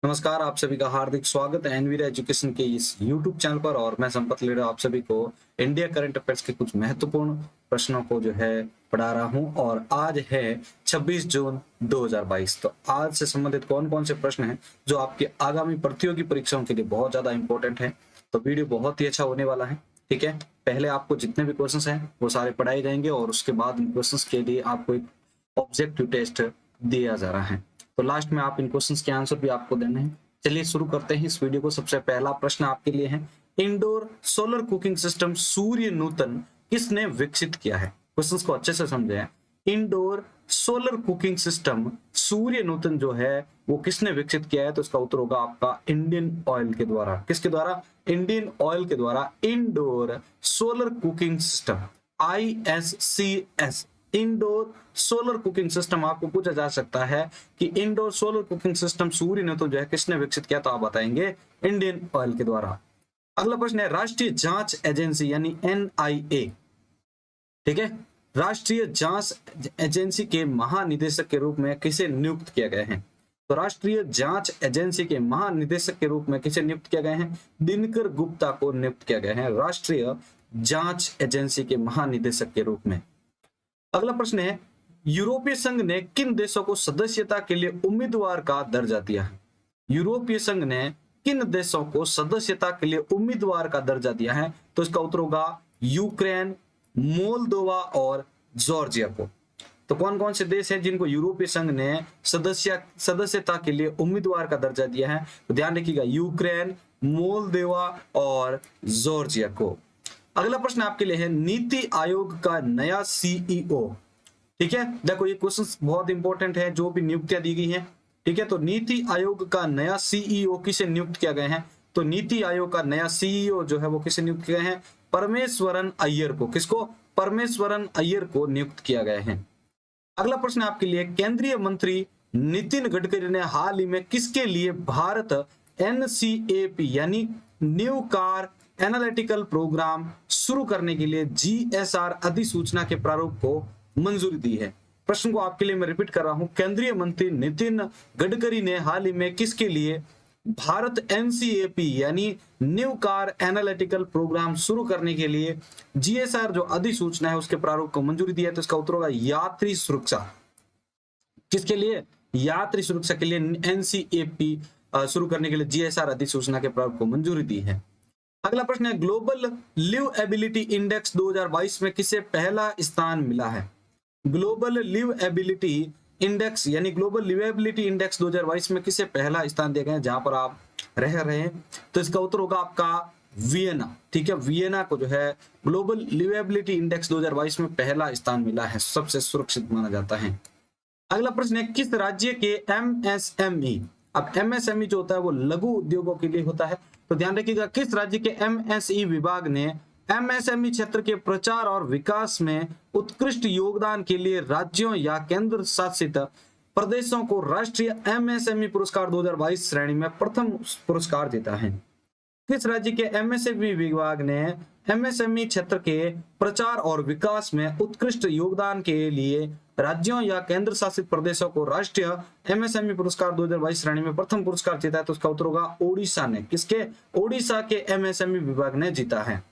नमस्कार, आप सभी का हार्दिक स्वागत है एनवीरा एजुकेशन के इस यूट्यूब चैनल पर। और मैं संपत लीडर आप सभी को इंडिया करंट अफेयर्स के कुछ महत्वपूर्ण प्रश्नों को पढ़ा रहा हूं। और आज है 26 जून 2022। तो आज से संबंधित कौन कौन से प्रश्न हैं जो आपके आगामी प्रतियोगी परीक्षाओं के लिए बहुत ज्यादा इंपॉर्टेंट है। तो वीडियो बहुत ही अच्छा होने वाला है। ठीक है, पहले आपको जितने भी क्वेश्चन हैं वो सारे पढ़ाए जाएंगे और उसके बाद इन क्वेश्चन के लिए आपको एक ऑब्जेक्टिव टेस्ट दिया जा रहा है। तो लास्ट में आप इन क्वेश्चंस के आंसर भी आपको देने हैं। चलिए शुरू करते हैं इस वीडियो को। सबसे पहला प्रश्न आपके लिए है, इंडोर सोलर कुकिंग सिस्टम सूर्य नूतन किसने विकसित किया है। क्वेश्चंस को अच्छे से समझें। इंडोर सोलर कुकिंग सिस्टम सूर्य नूतन जो है वो किसने विकसित किया है, तो इसका उत्तर होगा आपका इंडियन ऑयल के द्वारा। किसके द्वारा? इंडियन ऑयल के द्वारा indoor solar cooking system ISCS indoor solar cooking system. आपको पूछा जा सकता है कि इंडोर सोलर कुकिंग सिस्टम सूर्य ने तो जो है किसने विकसित किया, तो आप बताएंगे इंडियन ऑयल के द्वारा। अगला प्रश्न है, राष्ट्रीय जांच एजेंसी यानी NIA, ठीक है, राष्ट्रीय जांच एजेंसी के महानिदेशक के रूप में किसे नियुक्त किया गया है। तो राष्ट्रीय जांच एजेंसी के महानिदेशक के रूप में किसे नियुक्त किया गया है? दिनकर गुप्ता को नियुक्त किया गया है राष्ट्रीय जांच एजेंसी के महानिदेशक के रूप में। अगला प्रश्न है, यूरोपीय संघ ने किन देशों को सदस्यता के लिए उम्मीदवार का दर्जा दिया है। यूरोपीय संघ ने किन देशों को सदस्यता के लिए उम्मीदवार का दर्जा दिया है, तो इसका उत्तर होगा यूक्रेन, मोल्दोवा और जॉर्जिया को। तो कौन कौन से देश हैं जिनको यूरोपीय संघ ने सदस्यता के लिए उम्मीदवार का दर्जा दिया है, तो ध्यान रखिएगा यूक्रेन, मोल्दोवा और जॉर्जिया को। अगला प्रश्न आपके लिए है, नीति आयोग का नया CEO। ठीक है, देखो ये क्वेश्चन बहुत इंपॉर्टेंट है, जो भी नियुक्तियां दी गई हैं। ठीक है, तो नीति आयोग का नया CEO किसे नियुक्त किया गया है, तो नीति आयोग का नया CEO जो है वो किसे नियुक्त किया गया है? परमेश्वरन अय्यर को। किसको? परमेश्वरन अय्यर को नियुक्त किया गया है। अगला प्रश्न आपके लिए, केंद्रीय मंत्री नितिन गडकरी ने हाल ही में किसके लिए भारत NCAP यानी न्यू कार एनालिटिकल प्रोग्राम शुरू करने के लिए GSR अधिसूचना के प्रारूप को मंजूरी दी है। प्रश्न को आपके लिए मैं रिपीट कर रहा हूं, केंद्रीय मंत्री नितिन गडकरी ने हाल ही में किसके लिए भारत NCAP यानी न्यू कार एनालिटिकल प्रोग्राम शुरू करने के लिए GSR जो अधिसूचना है उसके प्रारूप को मंजूरी दी है, तो इसका उत्तर होगा यात्री सुरक्षा। किसके लिए? यात्री सुरक्षा के लिए NCAP शुरू करने के लिए GSR अधिसूचना के प्रारूप को मंजूरी दी है। अगला प्रश्न है, ग्लोबल लिवएबिलिटी इंडेक्स 2022 में किसे पहला स्थान मिला है। ग्लोबल लिवएबिलिटी इंडेक्स यानी ग्लोबल लिवएबिलिटी इंडेक्स 2022 में किसे पहला स्थान दिया गया है जहां पर आप रह रहे हैं, तो इसका उत्तर होगा आपका वियना। ठीक है, वियना को जो है ग्लोबल लिवएबिलिटी इंडेक्स 2022 में पहला स्थान मिला है, सबसे सुरक्षित माना जाता है। अगला प्रश्न है, किस राज्य के MSME, अब MSME जो होता है वो लघु उद्योगों के लिए होता है, तो ध्यान रखिएगा किस राज्य के MSE विभाग ने MSME क्षेत्र के प्रचार और विकास में उत्कृष्ट योगदान के लिए राज्यों या केंद्र शासित प्रदेशों को राष्ट्रीय MSME पुरस्कार 2022 श्रेणी में प्रथम पुरस्कार देता है। किस राज्य के MSME विभाग ने MSME क्षेत्र के प्रचार और विकास में उत्कृष्ट योगदान के लिए राज्यों या केंद्र शासित प्रदेशों को राष्ट्रीय MSME पुरस्कार 2022 श्रेणी में प्रथम पुरस्कार जीता है, तो उसका उत्तर होगा ओडिशा ने। किसके? ओडिशा के MSME विभाग ने जीता है।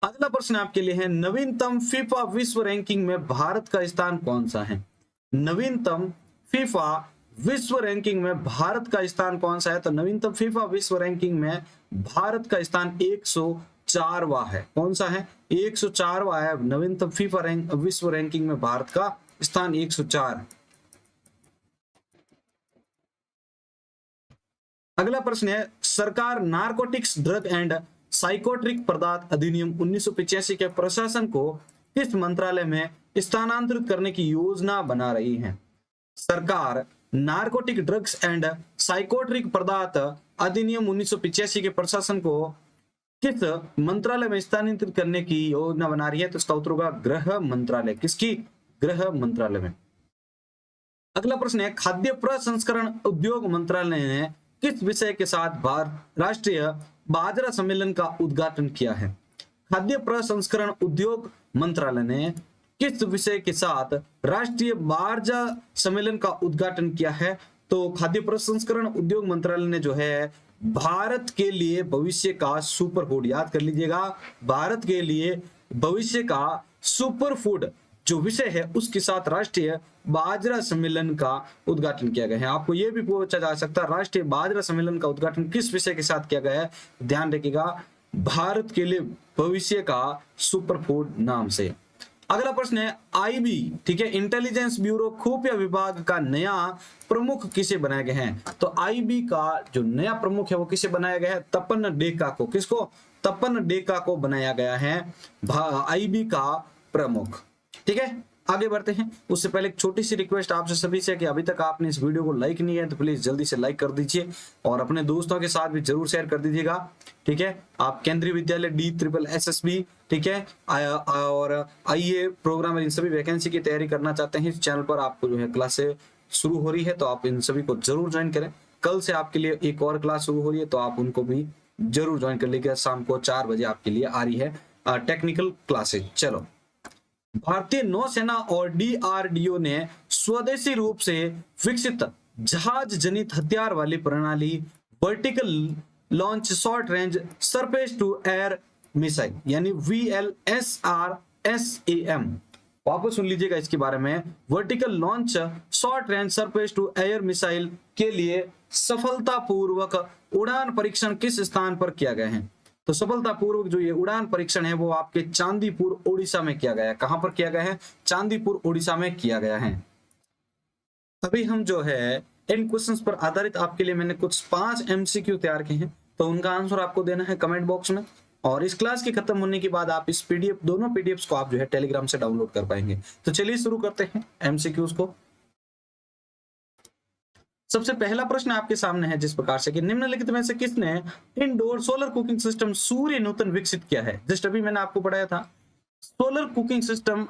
अगला प्रश्न आपके लिए है, नवीनतम फीफा विश्व रैंकिंग में भारत का स्थान कौन सा है। नवीनतम फीफा विश्व रैंकिंग में भारत का स्थान कौन सा है, तो नवीनतम फीफा विश्व रैंकिंग में भारत का स्थान 104वां है। कौन सा है? 104वां है नवीनतम फीफा विश्व रैंकिंग में भारत का स्थान 104। अगला प्रश्न है, सरकार नारकोटिक्स ड्रग एंड साइकोट्रिक पदार्थ अधिनियम 1985 के प्रशासन को किस मंत्रालय में स्थानांतरित करने की योजना बना रही है। सरकार नारकोटिक ड्रग्स एंड साइकोट्रिक पदार्थ अधिनियम 1985 के प्रशासन को किस मंत्रालय में स्थानांतरित करने की योजना बना रही है, तो इसका उत्तर होगा गृह मंत्रालय। किसकी? गृह मंत्रालय में। अगला प्रश्न है, खाद्य प्रसंस्करण उद्योग मंत्रालय ने किस विषय के साथ राष्ट्रीय बाजरा सम्मेलन का उद्घाटन किया है। खाद्य प्रसंस्करण उद्योग मंत्रालय ने किस विषय के साथ राष्ट्रीय बाजरा सम्मेलन का उद्घाटन किया है, तो खाद्य प्रसंस्करण उद्योग मंत्रालय ने जो है भारत के लिए भविष्य का सुपर फूड, याद कर लीजिएगा, भारत के लिए भविष्य का सुपर फूड जो विषय है उसके साथ राष्ट्रीय बाजरा सम्मेलन का उद्घाटन किया गया है। आपको यह भी पूछा जा सकता है राष्ट्रीय बाजरा सम्मेलन का उद्घाटन किस विषय के साथ किया गया है, ध्यान रखिएगा, भारत के लिए भविष्य का सुपर फूड नाम से। अगला प्रश्न है आईबी, ठीक है, इंटेलिजेंस ब्यूरो खुफिया विभाग का नया प्रमुख किसे बनाया गया है? तो आईबी का जो नया प्रमुख है वो किसे बनाया गया है? तपन डेका को। किसको? तपन डेका को बनाया गया है आईबी का प्रमुख। ठीक है, आगे बढ़ते हैं। उससे पहले एक छोटी सी रिक्वेस्ट आपसे सभी से कि अभी तक आपने इस वीडियो को लाइक नहीं है तो प्लीज जल्दी से लाइक कर दीजिए और अपने दोस्तों के साथ भी जरूर शेयर कर दीजिएगा। ठीक है, आप केंद्रीय विद्यालय DSSB, ठीक है, और आईए प्रोग्राम, इन सभी वैकेंसी की तैयारी करना चाहते हैं, इस चैनल पर आपको जो है क्लासें शुरू हो रही है तो आप इन सभी को जरूर ज्वाइन करें। कल से आपके लिए एक और क्लास शुरू हो रही है तो आप उनको भी जरूर ज्वाइन कर लीजिएगा। शाम को 4 बजे आपके लिए आ रही है टेक्निकल क्लासेज। चलो, भारतीय नौसेना और DRDO ने स्वदेशी रूप से विकसित जहाज जनित हथियार वाली प्रणाली vertical launch short range surface to air missile यानी VLSRSAM, वापस सुन लीजिएगा इसके बारे में, vertical launch short range surface to air missile के लिए सफलतापूर्वक उड़ान परीक्षण किस स्थान पर किया गया है? तो सफलतापूर्वक जो ये उड़ान परीक्षण है वो आपके चांदीपुर ओडिशा में किया गया है। कहां पर किया गया है? चांदीपुर ओडिशा में किया गया है। अभी हम जो है इन क्वेश्चंस पर आधारित आपके लिए मैंने कुछ 5 MCQ तैयार किए हैं, तो उनका आंसर आपको देना है कमेंट बॉक्स में, और इस क्लास के खत्म होने के बाद आप इस PDF, दोनों PDFs को आप जो है टेलीग्राम से डाउनलोड कर पाएंगे। तो चलिए शुरू करते हैं MCQs को। सबसे पहला प्रश्न आपके सामने है जिस प्रकार से कि निम्नलिखित में से किसने इंडोर सोलर कुकिंग सिस्टम सूर्य नूतन विकसित किया है? जस्ट अभी मैंने आपको पढ़ाया था सोलर कुकिंग सिस्टम,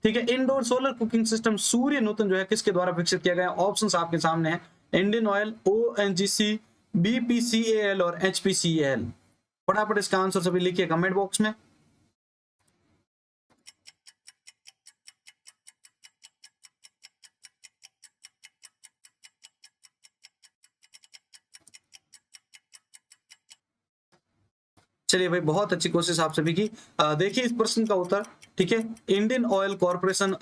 ठीक है, इंडोर सोलर कुकिंग सिस्टम सूर्य नूतन जो है किसके द्वारा विकसित किया गया? ऑप्शंस आपके सामने है, इंडियन ऑयल, ONGC, BPCL और HPCL। फटाफट इसका आंसर सभी लिखिए कमेंट बॉक्स में। चलिए भाई, बहुत अच्छी कोशिश आप सभी की। देखिए इस प्रश्न का उत्तर, ठीक है, इंडियन ऑयल कॉर्पोरेशन,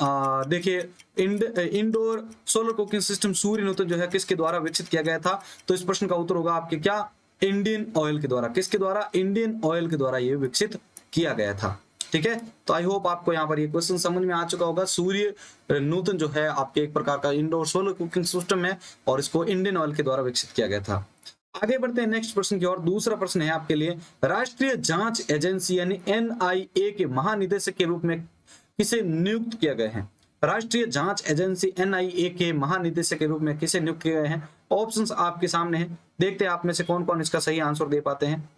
देखिए इंडोर सोलर कुकिंग सिस्टम सूर्य नूतन जो है किसके द्वारा विकसित किया गया था? तो इस प्रश्न का उत्तर होगा आपके क्या? इंडियन ऑयल के द्वारा। किसके द्वारा? इंडियन ऑयल के द्वारा ये विकसित किया गया था। ठीक है, तो आई होप आपको यहाँ पर ये क्वेश्चन समझ में आ चुका होगा। सूर्य नूतन जो है आपके एक प्रकार का इंडोर सोलर कुकिंग सिस्टम है और इसको इंडियन ऑयल के द्वारा विकसित किया गया था। आगे बढ़ते हैं नेक्स्ट प्रश्न की ओर। दूसरा प्रश्न है आपके लिए, राष्ट्रीय जांच एजेंसी यानी NIA के महानिदेशक के रूप में किसे नियुक्त किया गया है? राष्ट्रीय जांच एजेंसी NIA के महानिदेशक के रूप में किसे नियुक्त किए गए हैं? ऑप्शंस आपके सामने हैं, देखते हैं आप में से कौन कौन इसका सही आंसर दे पाते हैं।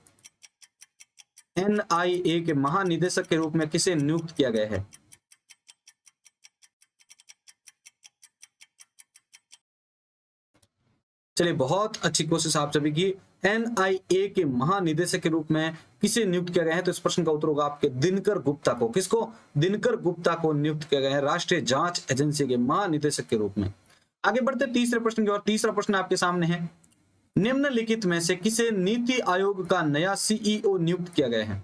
NIA के महानिदेशक के रूप में किसे नियुक्त किया गया है? चलिए, बहुत अच्छी कोशिश आप सभी की। NIA के महानिदेशक के रूप में किसे नियुक्त किया गया है? तो इस प्रश्न का उत्तर होगा आपके दिनकर गुप्ता को। किसको? दिनकर गुप्ता को नियुक्त किया गया है राष्ट्रीय जांच एजेंसी के महानिदेशक के रूप में। आगे बढ़ते तीसरे प्रश्न की ओर। तीसरा प्रश्न आपके सामने है, निम्नलिखित में से किसे नीति आयोग का नया CEO नियुक्त किया गया है?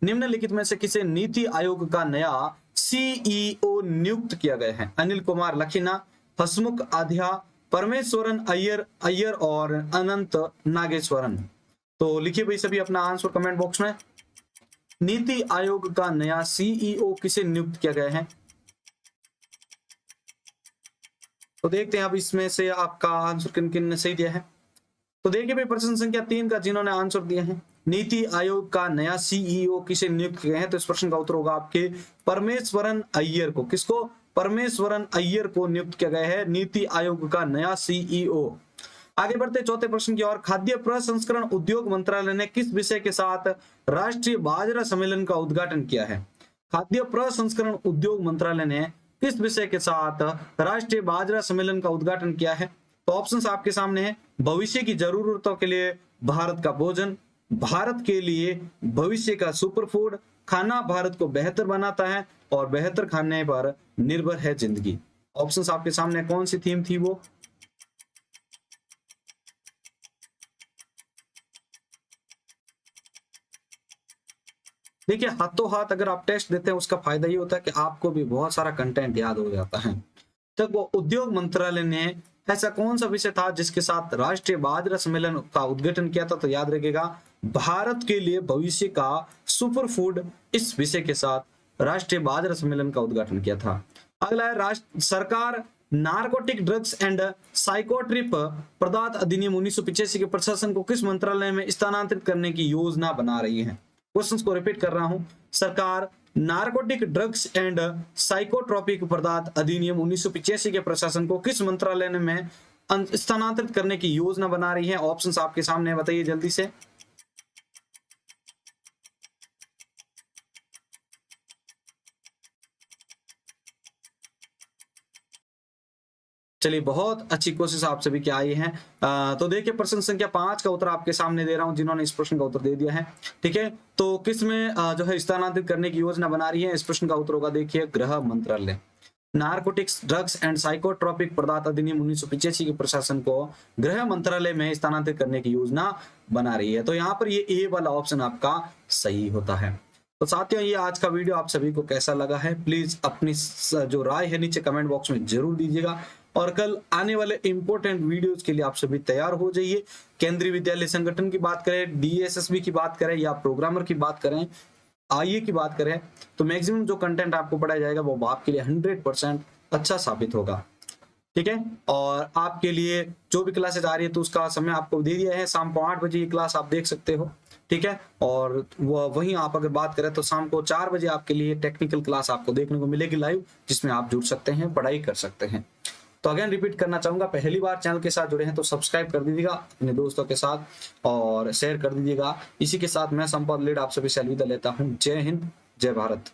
निम्नलिखित में से किसे नीति आयोग का नया CEO नियुक्त किया गया है? अनिल कुमार लखीना, हसमुख आध्या, परमेश्वरन अय्यर और अनंत नागेश्वरन। तो लिखिए भाई सभी अपना आंसर कमेंट बॉक्स में। नीति आयोग का नया CEO किसे नियुक्त किया गया है? तो देखते हैं अब इसमें से आपका आंसर किन किन ने सही दिया है। तो देखिए भाई, प्रश्न संख्या 3 का जिन्होंने आंसर दिया है, नीति आयोग का नया CEO किसे नियुक्त किया है? तो इस प्रश्न का उत्तर होगा आपके परमेश्वरन अय्यर को। किसको? परमेश्वरन अय्यर को नियुक्त किया गया है नीति आयोग का नया CEO। आगे बढ़ते चौथे प्रश्न की ओर। खाद्य प्रसंस्करण उद्योग मंत्रालय ने किस विषय के साथ राष्ट्रीय बाजरा सम्मेलन का उद्घाटन किया है? खाद्य प्रसंस्करण उद्योग मंत्रालय ने किस विषय के साथ राष्ट्रीय बाजरा सम्मेलन का उद्घाटन किया है? तो ऑप्शंस आपके सामने हैं, भविष्य की जरूरतों के लिए भारत का भोजन, भारत के लिए भविष्य का सुपर फूड, खाना भारत को बेहतर बनाता है और बेहतर खाने पर निर्भर है जिंदगी। ऑप्शंस आपके सामने, कौन सी थीम थी वो? देखिए हाथों हाथ अगर आप टेस्ट देते हैं उसका फायदा ये होता है कि आपको भी बहुत सारा कंटेंट याद हो जाता है। तब वो उद्योग मंत्रालय ने ऐसा कौन सा विषय था जिसके साथ राष्ट्रीय बाजरा सम्मेलन का उद्घाटन किया था, तो याद रखिएगा भारत के लिए भविष्य का सुपर फूड, इस विषय के साथ राष्ट्रीय बाजरा सम्मेलन का उद्घाटन किया था। अगला है राष्ट्र सरकार नारकोटिक ड्रग्स एंड साइकोट्रिप पदार्थ अधिनियम 1985 के प्रशासन को किस मंत्रालय में स्थानांतरित करने की योजना बना रही है। क्वेश्चंस को रिपीट कर रहा हूं, सरकार नारकोटिक ड्रग्स एंड साइकोट्रोपिक पदार्थ अधिनियम 1985 के प्रशासन को किस मंत्रालय में स्थानांतरित करने की योजना बना रही है। ऑप्शंस आपके सामने है, बताइए जल्दी से। चलिए बहुत अच्छी कोशिश आप सभी की आई है। तो देखिए प्रश्न संख्या 5 का उत्तर आपके सामने दे रहा हूं, जिन्होंने इस प्रश्न का उत्तर दे दिया है। ठीक है, तो किस में जो है स्थानांतरित करने की योजना बना रही है, इस प्रश्न का उत्तर होगा देखिए गृह मंत्रालय। नारकोटिक्स ड्रग्स एंड साइकोट्रोपिक पदार्थ अधिनियम 1985 के प्रशासन को गृह मंत्रालय में स्थानांतरित करने की योजना बना रही है। तो यहाँ पर ये ए वाला ऑप्शन आपका सही होता है। तो साथियों ये आज का वीडियो आप सभी को कैसा लगा है, प्लीज अपनी जो राय है नीचे कमेंट बॉक्स में जरूर दीजिएगा। और कल आने वाले इंपॉर्टेंट वीडियोस के लिए आप सभी तैयार हो जाइए। केंद्रीय विद्यालय संगठन की बात करें, डीएसएसबी की बात करें या प्रोग्रामर की बात करें, आईए की बात करें, तो मैक्सिमम जो कंटेंट आपको पढ़ाया जाएगा वो आपके लिए 100% अच्छा साबित होगा। ठीक है, और आपके लिए जो भी क्लासेज आ रही है तो उसका समय आपको दे दिया है, शाम को 8 बजे ये क्लास आप देख सकते हो। ठीक है, और वहीं आप अगर बात करें तो शाम को 4 बजे आपके लिए टेक्निकल क्लास आपको देखने को मिलेगी लाइव, जिसमें आप जुड़ सकते हैं, पढ़ाई कर सकते हैं। तो अगेन रिपीट करना चाहूंगा, पहली बार चैनल के साथ जुड़े हैं तो सब्सक्राइब कर दीजिएगा अपने दोस्तों के साथ और शेयर कर दीजिएगा। इसी के साथ मैं संपत लीड आप सभी से अलविदा लेता हूं। जय हिंद, जय भारत।